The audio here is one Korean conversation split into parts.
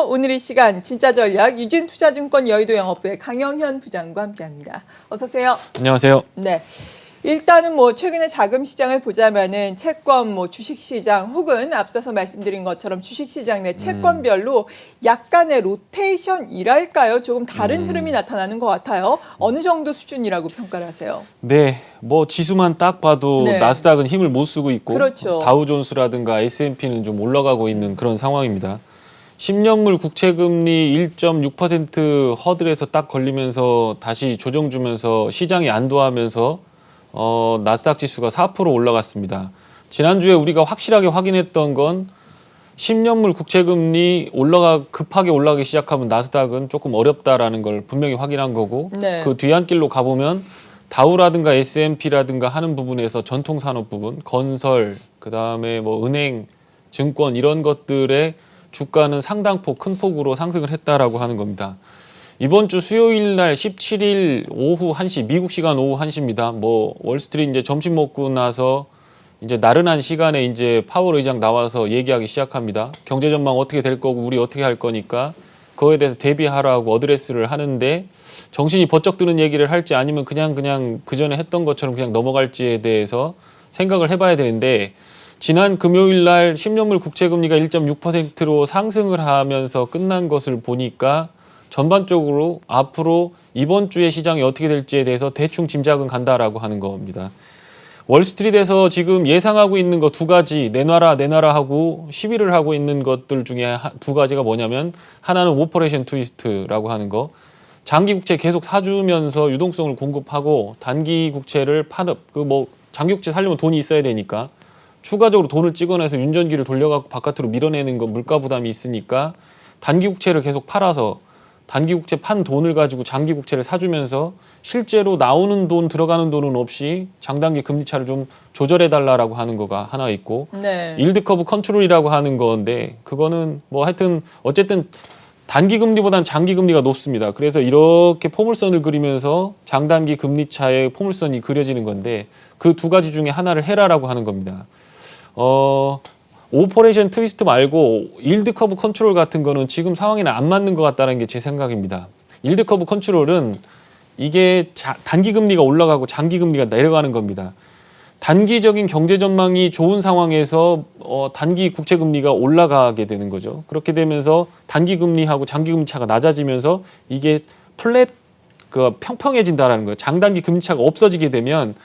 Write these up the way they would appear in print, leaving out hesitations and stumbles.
오늘 이 시간 진짜 전략 유진투자증권 여의도 영업부의 강영현 부장과 함께합니다. 어서 오세요. 안녕하세요. 네. 일단은 최근에 자금 시장을 보자면은 채권, 주식 시장 혹은 앞서서 말씀드린 것처럼 주식 시장 내 채권별로 약간의 로테이션이랄까요? 조금 다른 흐름이 나타나는 것 같아요. 어느 정도 수준이라고 평가를 하세요? 네, 지수만 딱 봐도 네. 나스닥은 힘을 못 쓰고 있고 그렇죠. 다우존스라든가 S&P는 좀 올라가고 있는 그런 상황입니다. 10년물 국채금리 1.6% 허들에서 딱 걸리면서 다시 조정 주면서 시장이 안도하면서 나스닥 지수가 4% 올라갔습니다. 지난주에 우리가 확실하게 확인했던 건 10년물 국채금리 급하게 올라가기 시작하면 나스닥은 조금 어렵다라는 걸 분명히 확인한 거고 네. 그 뒤안길로 가보면 다우라든가 S&P라든가 하는 부분에서 전통산업 부분, 건설, 그다음에 은행, 증권 이런 것들의 주가는 상당폭 큰 폭으로 상승을 했다라고 하는 겁니다. 이번 주 수요일 날 17일 오후 1시, 미국 시간 오후 1시입니다. 월스트리트 이제 점심 먹고 나서 이제 나른한 시간에 이제 파월 의장 나와서 얘기하기 시작합니다. 경제 전망 어떻게 될 거고 우리 어떻게 할 거니까 그거에 대해서 대비하라고 어드레스를 하는데 정신이 번쩍 드는 얘기를 할지 아니면 그냥 그 전에 했던 것처럼 그냥 넘어갈지에 대해서 생각을 해봐야 되는데 지난 금요일 날 10년물 국채금리가 1.6%로 상승을 하면서 끝난 것을 보니까 전반적으로 앞으로 이번 주의 시장이 어떻게 될지에 대해서 대충 짐작은 간다라고 하는 겁니다. 월스트리트에서 지금 예상하고 있는 거 두 가지 내놔라 하고 시비를 하고 있는 것들 중에 두 가지가 뭐냐면 하나는 오퍼레이션 트위스트라고 하는 거. 장기 국채 계속 사주면서 유동성을 공급하고 단기 국채를 장기 국채 살려면 돈이 있어야 되니까 추가적으로 돈을 찍어내서 윤전기를 돌려갖고 바깥으로 밀어내는 거 물가 부담이 있으니까 단기 국채를 계속 팔아서 단기 국채 판 돈을 가지고 장기 국채를 사주면서 실제로 나오는 돈 들어가는 돈은 없이 장단기 금리 차를 좀 조절해 달라라고 하는 거가 하나 있고 네. 일드 커브 컨트롤이라고 하는 건데 그거는 하여튼 어쨌든 단기 금리보다는 장기 금리가 높습니다. 그래서 이렇게 포물선을 그리면서 장단기 금리 차의 포물선이 그려지는 건데 그 두 가지 중에 하나를 해라라고 하는 겁니다. 오퍼레이션 트위스트 말고 일드 커브 컨트롤 같은 거는 지금 상황에는 안 맞는 것 같다는 게 제 생각입니다. 일드 커브 컨트롤은 이게 단기 금리가 올라가고 장기 금리가 내려가는 겁니다. 단기적인 경제 전망이 좋은 상황에서 단기 국채 금리가 올라가게 되는 거죠. 그렇게 되면서 단기 금리하고 장기 금리 차가 낮아지면서 이게 평평해진다라는 거예요. 장단기 금리 차가 없어지게 되면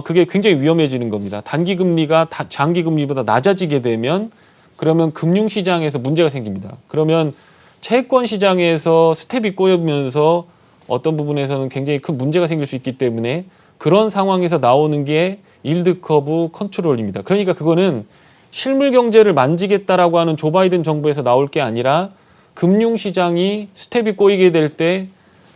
그게 굉장히 위험해지는 겁니다. 단기 금리가 장기 금리보다 낮아지게 되면 그러면 금융 시장에서 문제가 생깁니다. 그러면 채권 시장에서 스텝이 꼬이면서 어떤 부분에서는 굉장히 큰 문제가 생길 수 있기 때문에 그런 상황에서 나오는 게 일드 커브 컨트롤입니다. 그러니까 그거는 실물 경제를 만지겠다라고 하는 조 바이든 정부에서 나올 게 아니라 금융 시장이 스텝이 꼬이게 될 때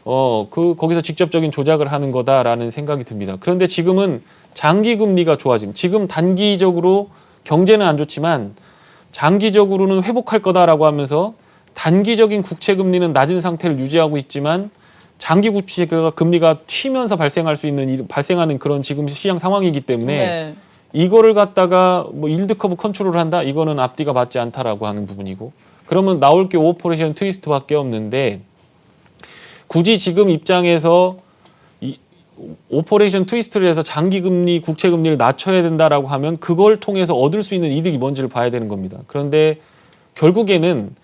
거기서 직접적인 조작을 하는 거다라는 생각이 듭니다. 그런데 지금은 장기 금리가 지금 단기적으로 경제는 안 좋지만 장기적으로는 회복할 거다라고 하면서 단기적인 국채 금리는 낮은 상태를 유지하고 있지만 장기 국채 금리가 튀면서 발생하는 그런 지금 시장 상황이기 때문에 네. 이거를 갖다가 일드 커브 컨트롤을 한다? 이거는 앞뒤가 맞지 않다라고 하는 부분이고 그러면 나올 게 오퍼레이션 트위스트밖에 없는데 굳이 지금 입장에서 오퍼레이션 트위스트를 해서 장기 금리, 국채 금리를 낮춰야 된다라고 하면 그걸 통해서 얻을 수 있는 이득이 뭔지를 봐야 되는 겁니다. 그런데 결국에는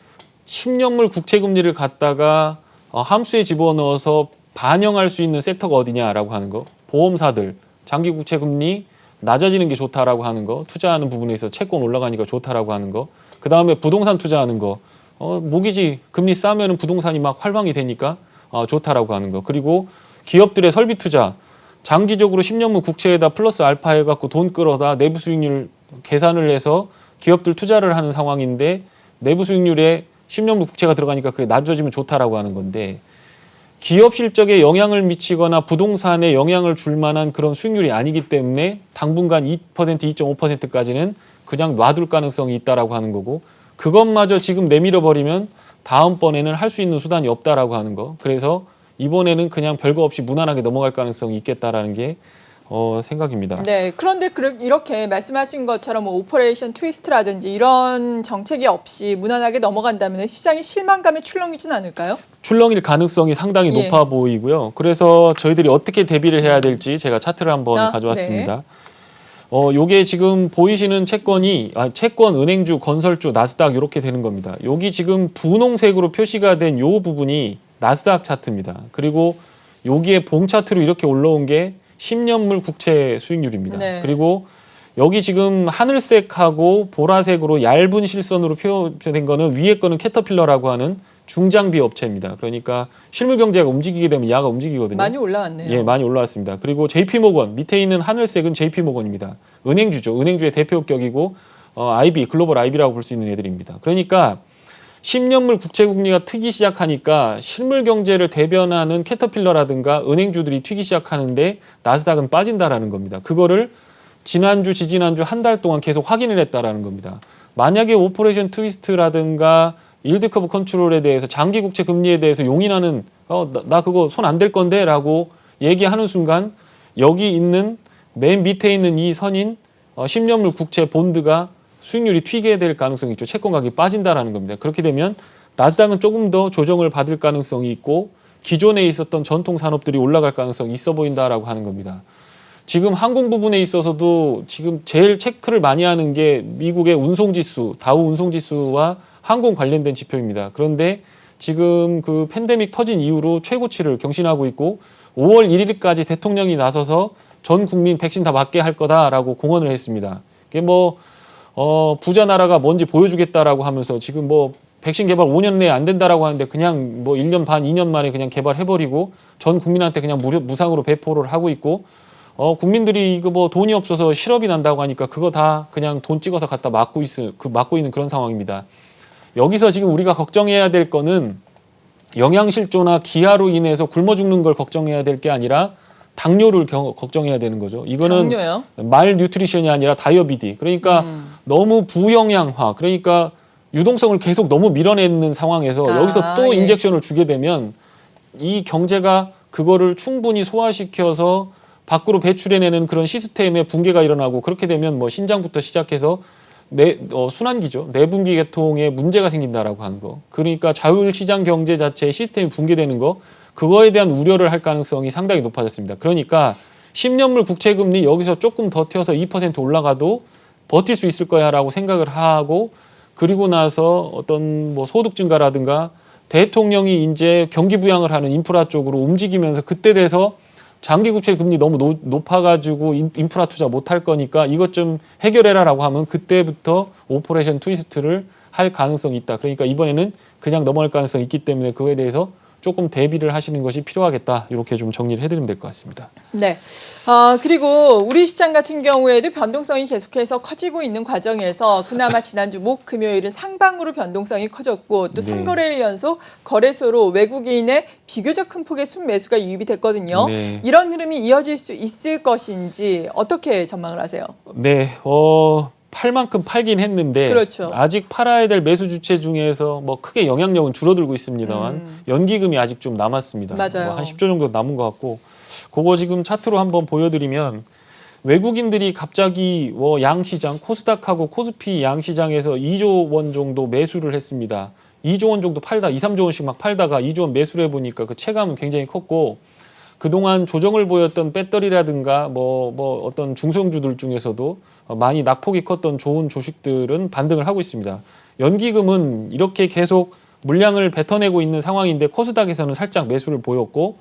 10년물 국채 금리를 갖다가 함수에 집어넣어서 반영할 수 있는 섹터가 어디냐라고 하는 거. 보험사들, 장기 국채 금리 낮아지는 게 좋다라고 하는 거. 투자하는 부분에 있어서 채권 올라가니까 좋다라고 하는 거. 그 다음에 부동산 투자하는 거. 모기지 금리 싸면 부동산이 막 활방이 되니까 좋다라고 하는 거. 그리고 기업들의 설비 투자. 장기적으로 10년물 국채에다 플러스 알파 해갖고 돈 끌어다 내부 수익률 계산을 해서 기업들 투자를 하는 상황인데 내부 수익률에 10년물 국채가 들어가니까 그게 낮아지면 좋다라고 하는 건데 기업 실적에 영향을 미치거나 부동산에 영향을 줄 만한 그런 수익률이 아니기 때문에 당분간 2%, 2.5%까지는 그냥 놔둘 가능성이 있다라고 하는 거고 그것마저 지금 내밀어 버리면 다음번에는 할 수 있는 수단이 없다라고 하는 거. 그래서 이번에는 그냥 별거 없이 무난하게 넘어갈 가능성이 있겠다라는 게 생각입니다. 네, 그런데 이렇게 말씀하신 것처럼 뭐 오퍼레이션 트위스트라든지 이런 정책이 없이 무난하게 넘어간다면 시장이 실망감에 출렁이진 않을까요? 출렁일 가능성이 상당히 예. 높아 보이고요. 그래서 저희들이 어떻게 대비를 해야 될지 제가 차트를 한번 가져왔습니다. 요게 지금 보이시는 채권이 채권, 은행주, 건설주, 나스닥 이렇게 되는 겁니다. 여기 지금 분홍색으로 표시가 된 요 부분이 나스닥 차트입니다. 그리고 여기에 봉 차트로 이렇게 올라온 게 10년물 국채 수익률입니다. 네. 그리고 여기 지금 하늘색하고 보라색으로 얇은 실선으로 표시된 거는 위에 거는 캐터필러라고 하는 중장비 업체입니다. 그러니까 실물 경제가 움직이게 되면 야가 움직이거든요. 많이 올라왔네요. 예, 많이 올라왔습니다. 그리고 JP모건 밑에 있는 하늘색은 JP모건입니다. 은행주죠. 은행주의 대표격이고 IB 글로벌 IB라고 볼 수 있는 애들입니다. 그러니까 10년물 국채금리가 트기 시작하니까 실물 경제를 대변하는 캐터필러라든가 은행주들이 튀기 시작하는데 나스닥은 빠진다라는 겁니다. 그거를 지난주, 지지난주 한 달 동안 계속 확인을 했다라는 겁니다. 만약에 오퍼레이션 트위스트라든가 일드 커브 컨트롤에 대해서 장기 국채 금리에 대해서 용인하는 나 그거 손 안 댈 건데 라고 얘기하는 순간 여기 있는 맨 밑에 있는 이 선인 10년물 국채 본드가 수익률이 튀게 될 가능성이 있죠. 채권 가격이 빠진다라는 겁니다. 그렇게 되면 나스닥은 조금 더 조정을 받을 가능성이 있고 기존에 있었던 전통 산업들이 올라갈 가능성이 있어 보인다라고 하는 겁니다. 지금 항공 부분에 있어서도 지금 제일 체크를 많이 하는 게 미국의 운송지수, 다우 운송지수와 항공 관련된 지표입니다. 그런데 지금 그 팬데믹 터진 이후로 최고치를 경신하고 있고 5월 1일까지 대통령이 나서서 전 국민 백신 다 맞게 할 거다라고 공언을 했습니다. 이게 부자 나라가 뭔지 보여주겠다라고 하면서 지금 백신 개발 5년 내에 안 된다라고 하는데 그냥 1년 반, 2년 만에 그냥 개발해버리고 전 국민한테 그냥 무상으로 배포를 하고 있고 국민들이 이거 돈이 없어서 실업이 난다고 하니까 그거 다 그냥 돈 찍어서 갖다 맞고 있는 그런 상황입니다. 여기서 지금 우리가 걱정해야 될 거는 영양실조나 기아로 인해서 굶어 죽는 걸 걱정해야 될 게 아니라 당뇨를 걱정해야 되는 거죠. 이거는 당뇨요? 말 뉴트리션이 아니라 다이어비디. 그러니까 너무 부영양화. 그러니까 유동성을 계속 너무 밀어내는 상황에서 여기서 또 예. 인젝션을 주게 되면 이 경제가 그거를 충분히 소화시켜서 밖으로 배출해내는 그런 시스템의 붕괴가 일어나고 그렇게 되면 신장부터 시작해서 순환기죠. 내분기 계통에 문제가 생긴다라고 하는 거. 그러니까 자율시장 경제 자체의 시스템이 붕괴되는 거. 그거에 대한 우려를 할 가능성이 상당히 높아졌습니다. 그러니까 10년물 국채금리 여기서 조금 더 튀어서 2% 올라가도 버틸 수 있을 거야라고 생각을 하고 그리고 나서 어떤 소득 증가라든가 대통령이 이제 경기 부양을 하는 인프라 쪽으로 움직이면서 그때 돼서 장기 국채 금리 너무 높아가지고 인프라 투자 못할 거니까 이것 좀 해결해라라고 하면 그때부터 오퍼레이션 트위스트를 할 가능성이 있다. 그러니까 이번에는 그냥 넘어갈 가능성이 있기 때문에 그거에 대해서 조금 대비를 하시는 것이 필요하겠다. 이렇게 좀 정리를 해드리면 될 것 같습니다. 네. 그리고 우리 시장 같은 경우에도 변동성이 계속해서 커지고 있는 과정에서 그나마 지난주 목 금요일은 상방으로 변동성이 커졌고 또 네. 3거래일 연속 거래소로 외국인의 비교적 큰 폭의 순매수가 유입이 됐거든요. 네. 이런 흐름이 이어질 수 있을 것인지 어떻게 전망을 하세요? 네. 팔 만큼 팔긴 했는데 그렇죠. 아직 팔아야 될 매수 주체 중에서 크게 영향력은 줄어들고 있습니다만 연기금이 아직 좀 남았습니다. 맞아요. 한 10조 정도 남은 것 같고 그거 지금 차트로 한번 보여드리면 외국인들이 갑자기 양시장 코스닥하고 코스피 양시장에서 2조 원 정도 매수를 했습니다. 2조 원 정도 팔다 2, 3조 원씩 막 팔다가 2조 원 매수를 해보니까 그 체감은 굉장히 컸고 그동안 조정을 보였던 배터리라든가 어떤 중소형주들 중에서도 많이 낙폭이 컸던 좋은 주식들은 반등을 하고 있습니다. 연기금은 이렇게 계속 물량을 뱉어내고 있는 상황인데 코스닥에서는 살짝 매수를 보였고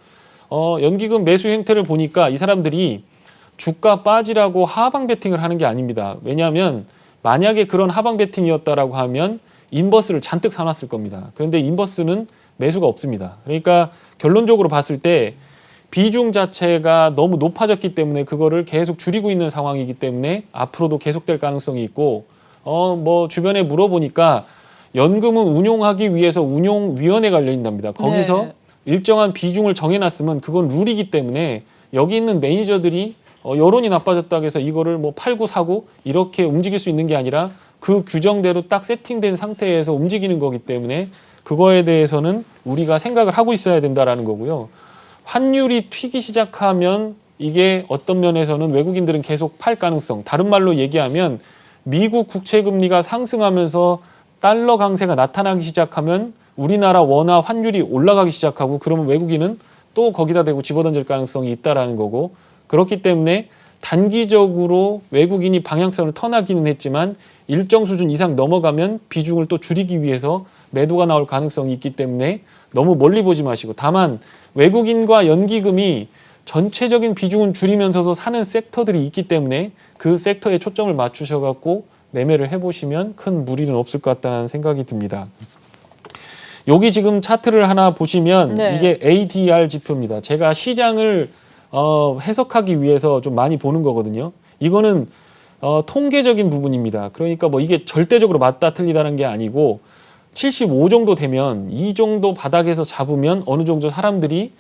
연기금 매수 형태를 보니까 이 사람들이 주가 빠지라고 하방 베팅을 하는 게 아닙니다. 왜냐하면 만약에 그런 하방 베팅이었다라고 하면 인버스를 잔뜩 사놨을 겁니다. 그런데 인버스는 매수가 없습니다. 그러니까 결론적으로 봤을 때 비중 자체가 너무 높아졌기 때문에 그거를 계속 줄이고 있는 상황이기 때문에 앞으로도 계속될 가능성이 있고 주변에 물어보니까 연금은 운용하기 위해서 운용위원회가 열려 있답니다. 거기서 네. 일정한 비중을 정해놨으면 그건 룰이기 때문에 여기 있는 매니저들이 여론이 나빠졌다고 해서 이거를 팔고 사고 이렇게 움직일 수 있는 게 아니라 그 규정대로 딱 세팅된 상태에서 움직이는 거기 때문에 그거에 대해서는 우리가 생각을 하고 있어야 된다라는 거고요. 환율이 튀기 시작하면 이게 어떤 면에서는 외국인들은 계속 팔 가능성, 다른 말로 얘기하면 미국 국채 금리가 상승하면서 달러 강세가 나타나기 시작하면 우리나라 원화 환율이 올라가기 시작하고 그러면 외국인은 또 거기다 대고 집어던질 가능성이 있다라는 거고, 그렇기 때문에 단기적으로 외국인이 방향성을 턴하기는 했지만 일정 수준 이상 넘어가면 비중을 또 줄이기 위해서 매도가 나올 가능성이 있기 때문에 너무 멀리 보지 마시고, 다만 외국인과 연기금이 전체적인 비중은 줄이면서도 사는 섹터들이 있기 때문에 그 섹터에 초점을 맞추셔갖고 매매를 해보시면 큰 무리는 없을 것 같다는 생각이 듭니다. 여기 지금 차트를 하나 보시면 네. 이게 ADR 지표입니다. 제가 시장을 해석하기 위해서 좀 많이 보는 거거든요. 이거는 통계적인 부분입니다. 그러니까 뭐 이게 절대적으로 맞다 틀리다는 게 아니고 75 정도 되면 이 정도 바닥에서 잡으면 어느 정도 사람들이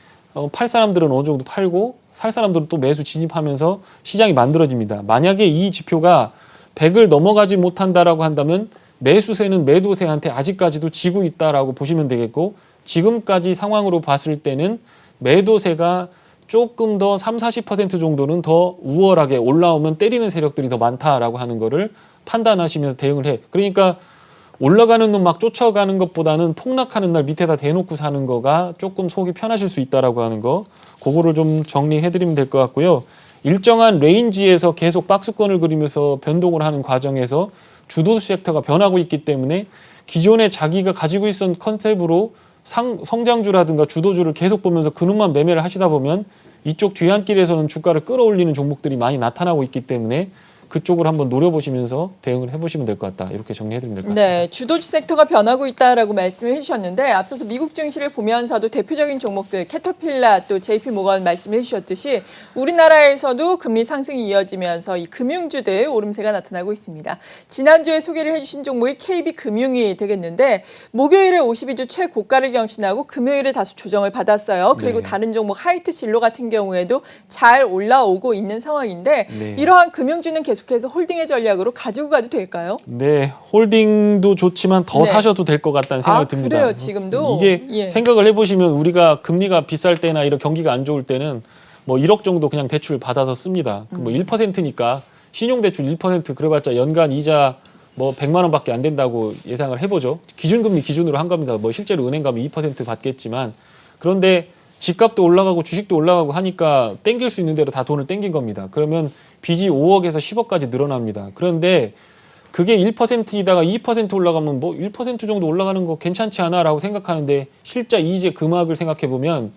팔 사람들은 어느 정도 팔고 살 사람들은 또 매수 진입하면서 시장이 만들어집니다. 만약에 이 지표가 100을 넘어가지 못한다라고 한다면 매수세는 매도세한테 아직까지도 지고 있다라고 보시면 되겠고, 지금까지 상황으로 봤을 때는 매도세가 조금 더 30-40% 정도는 더 우월하게 올라오면 때리는 세력들이 더 많다라고 하는 거를 판단하시면서 대응을 해. 그러니까 올라가는 놈 막 쫓아가는 것보다는 폭락하는 날 밑에다 대놓고 사는 거가 조금 속이 편하실 수 있다라고 하는 거, 그거를 좀 정리해드리면 될 것 같고요. 일정한 레인지에서 계속 박스권을 그리면서 변동을 하는 과정에서 주도 섹터가 변하고 있기 때문에 기존에 자기가 가지고 있었던 컨셉으로 성장주라든가 주도주를 계속 보면서 그놈만 매매를 하시다 보면 이쪽 뒤안길에서는 주가를 끌어올리는 종목들이 많이 나타나고 있기 때문에 그쪽을 한번 노려보시면서 대응을 해보시면 될 것 같다. 이렇게 정리해드리면 될 것 같습니다. 네, 주도주 섹터가 변하고 있다라고 말씀을 해주셨는데 앞서서 미국 증시를 보면서도 대표적인 종목들 캐터필라 또 JP 모건 말씀해 주셨듯이 우리나라에서도 금리 상승이 이어지면서 이 금융주들 오름세가 나타나고 있습니다. 지난주에 소개를 해주신 종목이 KB금융이 되겠는데 목요일에 52주 최고가를 경신하고 금요일에 다소 조정을 받았어요. 그리고 네. 다른 종목 하이트진로 같은 경우에도 잘 올라오고 있는 상황인데 네. 이러한 금융주는 계속해서 홀딩의 전략으로 가지고 가도 될까요? 네, 홀딩도 좋지만 더 네. 사셔도 될 것 같다는 생각이 듭니다. 그래요, 지금도? 이게 예. 생각을 해보시면 우리가 금리가 비쌀 때나 이런 경기가 안 좋을 때는 뭐 1억 정도 그냥 대출 받아서 씁니다. 뭐 1%니까 신용대출 1% 그래봤자 연간 이자 뭐 100만 원밖에 안 된다고 예상을 해보죠. 기준금리 기준으로 한 겁니다. 뭐 실제로 은행 가면 2% 받겠지만, 그런데 집값도 올라가고 주식도 올라가고 하니까 땡길 수 있는 대로 다 돈을 땡긴 겁니다. 그러면 빚이 5억에서 10억까지 늘어납니다. 그런데 그게 1%이다가 2% 올라가면 뭐 1% 정도 올라가는 거 괜찮지 않아? 라고 생각하는데 실제 이제 금액을 생각해 보면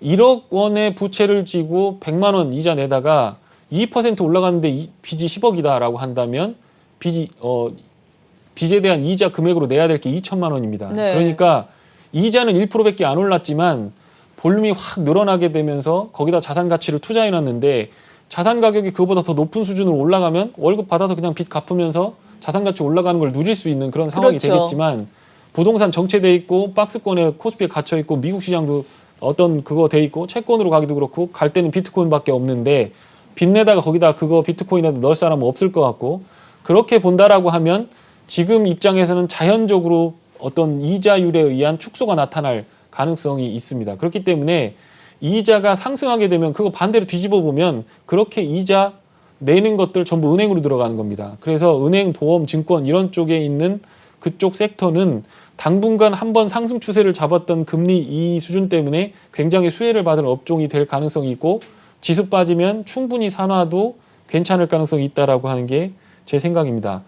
1억 원의 부채를 지고 100만 원 이자 내다가 2% 올라가는데 빚이 10억이다 라고 한다면 빚에 대한 이자 금액으로 내야 될 게 2천만 원입니다. 네. 그러니까 이자는 1%밖에 안 올랐지만 볼륨이 확 늘어나게 되면서 거기다 자산 가치를 투자해 놨는데 자산 가격이 그거보다 더 높은 수준으로 올라가면 월급 받아서 그냥 빚 갚으면서 자산 가치 올라가는 걸 누릴 수 있는 그런 상황이 그렇죠. 되겠지만, 부동산 정체돼 있고 박스권에 코스피에 갇혀 있고 미국 시장도 어떤 그거 돼 있고 채권으로 가기도 그렇고 갈 때는 비트코인밖에 없는데 빚내다가 거기다 그거 비트코인에도 넣을 사람은 없을 것 같고, 그렇게 본다라고 하면 지금 입장에서는 자연적으로 어떤 이자율에 의한 축소가 나타날 가능성이 있습니다. 그렇기 때문에 이자가 상승하게 되면 그거 반대로 뒤집어 보면 그렇게 이자 내는 것들 전부 은행으로 들어가는 겁니다. 그래서 은행, 보험, 증권 이런 쪽에 있는 그쪽 섹터는 당분간 한번 상승 추세를 잡았던 금리 이 수준 때문에 굉장히 수혜를 받을 업종이 될 가능성이 있고, 지수 빠지면 충분히 산화도 괜찮을 가능성이 있다라고 하는 게 제 생각입니다.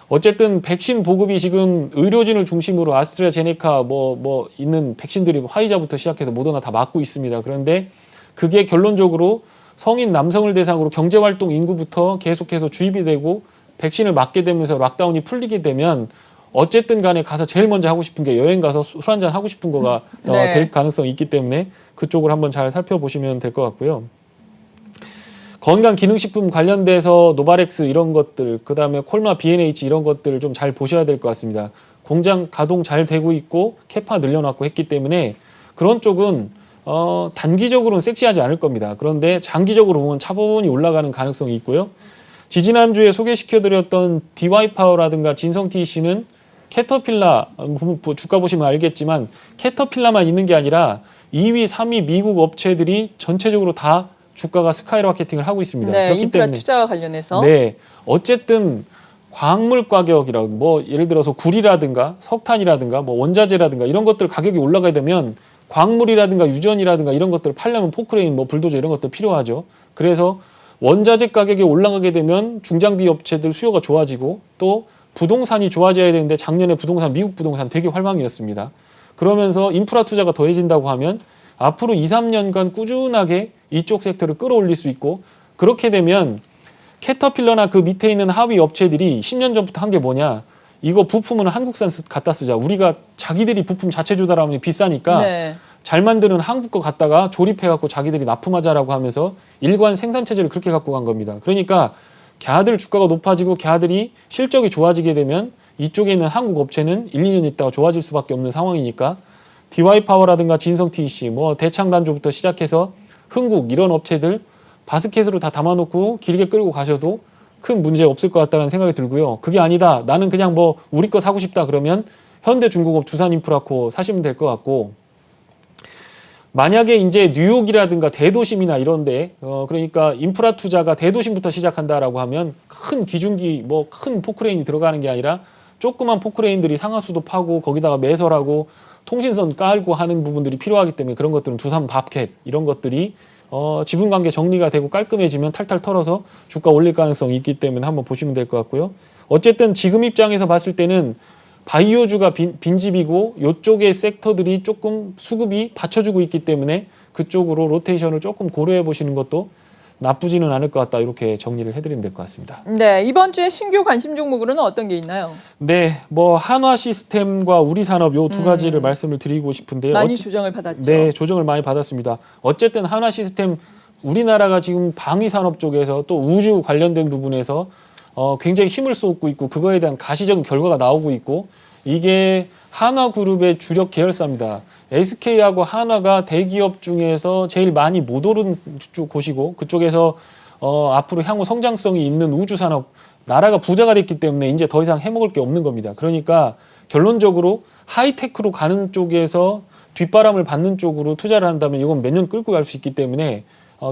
어쨌든 백신 보급이 지금 의료진을 중심으로 아스트라제네카 뭐 있는 백신들이 화이자부터 시작해서 모더나 다 맞고 있습니다. 그런데 그게 결론적으로 성인 남성을 대상으로 경제활동 인구부터 계속해서 주입이 되고 백신을 맞게 되면서 락다운이 풀리게 되면 어쨌든 간에 가서 제일 먼저 하고 싶은 게 여행 가서 술 한잔 하고 싶은 거가 네. 될 가능성이 있기 때문에 그쪽을 한번 잘 살펴보시면 될 것 같고요. 건강기능식품 관련돼서 노바렉스 이런 것들, 그 다음에 콜마 B&H 이런 것들을 좀 잘 보셔야 될 것 같습니다. 공장 가동 잘 되고 있고 캐파 늘려놨고 했기 때문에 그런 쪽은 단기적으로는 섹시하지 않을 겁니다. 그런데 장기적으로 보면 차분히 올라가는 가능성이 있고요. 지지난주에 소개시켜드렸던 DY파워라든가 진성TC는 캐터필라, 주가 보시면 알겠지만 캐터필라만 있는 게 아니라 2위, 3위 미국 업체들이 전체적으로 다 주가가 스카이로켓팅을 하고 있습니다. 네, 그렇기 인프라 때문에 투자와 관련해서. 네, 어쨌든 광물 가격이라고 뭐 예를 들어서 구리라든가 석탄이라든가 뭐 원자재라든가 이런 것들 가격이 올라가게 되면 광물이라든가 유전이라든가 이런 것들을 팔려면 포크레인, 뭐 불도저 이런 것들 필요하죠. 그래서 원자재 가격이 올라가게 되면 중장비 업체들 수요가 좋아지고 또 부동산이 좋아져야 되는데 작년에 부동산, 미국 부동산 되게 활망이었습니다. 그러면서 인프라 투자가 더해진다고 하면 앞으로 2, 3년간 꾸준하게 이쪽 섹터를 끌어올릴 수 있고 그렇게 되면 캐터필러나 그 밑에 있는 하위 업체들이 10년 전부터 한 게 뭐냐. 이거 부품은 한국산 갖다 쓰자. 우리가 자기들이 부품 자체 조달하면 비싸니까 네. 잘 만드는 한국 거 갖다가 조립해갖고 자기들이 납품하자라고 하면서 일관 생산체제를 그렇게 갖고 간 겁니다. 그러니까 걔들 주가가 높아지고 걔들이 실적이 좋아지게 되면 이쪽에 있는 한국 업체는 1, 2년 있다가 좋아질 수밖에 없는 상황이니까 DY파워라든가 진성TEC, 뭐 대창단조부터 시작해서 흥국 이런 업체들 바스켓으로 다 담아놓고 길게 끌고 가셔도 큰 문제 없을 것 같다는 생각이 들고요. 그게 아니다. 나는 그냥 뭐 우리 거 사고 싶다 그러면 현대중공업, 두산인프라코 사시면 될 것 같고 만약에 이제 뉴욕이라든가 대도심이나 이런데 그러니까 인프라 투자가 대도심부터 시작한다라고 하면 큰 기중기 뭐 큰 포크레인이 들어가는 게 아니라 조그만 포크레인들이 상하수도 파고 거기다가 매설하고 통신선 깔고 하는 부분들이 필요하기 때문에 그런 것들은 두산 밥켓 이런 것들이 지분관계 정리가 되고 깔끔해지면 탈탈 털어서 주가 올릴 가능성이 있기 때문에 한번 보시면 될 것 같고요. 어쨌든 지금 입장에서 봤을 때는 바이오주가 빈집이고 이쪽의 섹터들이 조금 수급이 받쳐주고 있기 때문에 그쪽으로 로테이션을 조금 고려해 보시는 것도 나쁘지는 않을 것 같다. 이렇게 정리를 해드리면 될 것 같습니다. 네, 이번 주에 신규 관심 종목으로는 어떤 게 있나요? 네, 뭐 한화 시스템과 우리산업 요 두 가지를 말씀을 드리고 싶은데요. 많이 조정을 받았죠. 네, 조정을 많이 받았습니다. 어쨌든 한화 시스템 우리나라가 지금 방위 산업 쪽에서 또 우주 관련된 부분에서 굉장히 힘을 쏟고 있고 그거에 대한 가시적인 결과가 나오고 있고 이게 한화그룹의 주력 계열사입니다. SK하고 한화가 대기업 중에서 제일 많이 못 오른 곳이고 그쪽에서 앞으로 향후 성장성이 있는 우주산업 나라가 부자가 됐기 때문에 이제 더 이상 해먹을 게 없는 겁니다. 그러니까 결론적으로 하이테크로 가는 쪽에서 뒷바람을 받는 쪽으로 투자를 한다면 이건 몇 년 끌고 갈 수 있기 때문에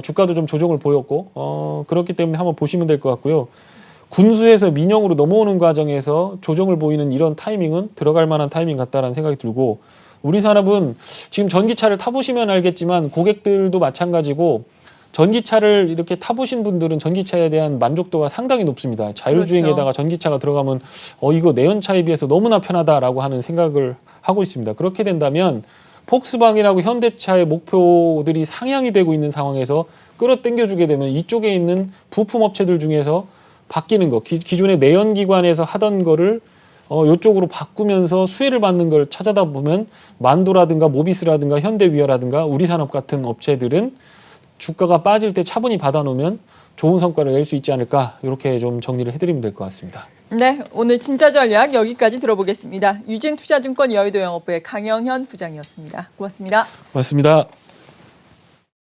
주가도 좀 조정을 보였고 그렇기 때문에 한번 보시면 될 것 같고요. 군수에서 민영으로 넘어오는 과정에서 조정을 보이는 이런 타이밍은 들어갈 만한 타이밍 같다라는 생각이 들고 우리 산업은 지금 전기차를 타보시면 알겠지만 고객들도 마찬가지고 전기차를 이렇게 타보신 분들은 전기차에 대한 만족도가 상당히 높습니다. 자율주행에다가 그렇죠. 전기차가 들어가면 이거 내연차에 비해서 너무나 편하다라고 하는 생각을 하고 있습니다. 그렇게 된다면 폭스바겐하고 현대차의 목표들이 상향이 되고 있는 상황에서 끌어당겨주게 되면 이쪽에 있는 부품 업체들 중에서 바뀌는 거, 기존의 내연기관에서 하던 거를 이쪽으로 바꾸면서 수혜를 받는 걸 찾아다 보면 만도라든가 모비스라든가 현대위아라든가 우리산업 같은 업체들은 주가가 빠질 때 차분히 받아놓으면 좋은 성과를 낼 수 있지 않을까 이렇게 좀 정리를 해드리면 될 것 같습니다. 네, 오늘 진짜 전략 여기까지 들어보겠습니다. 유진투자증권 여의도 영업부의 강영현 부장이었습니다. 고맙습니다. 고맙습니다.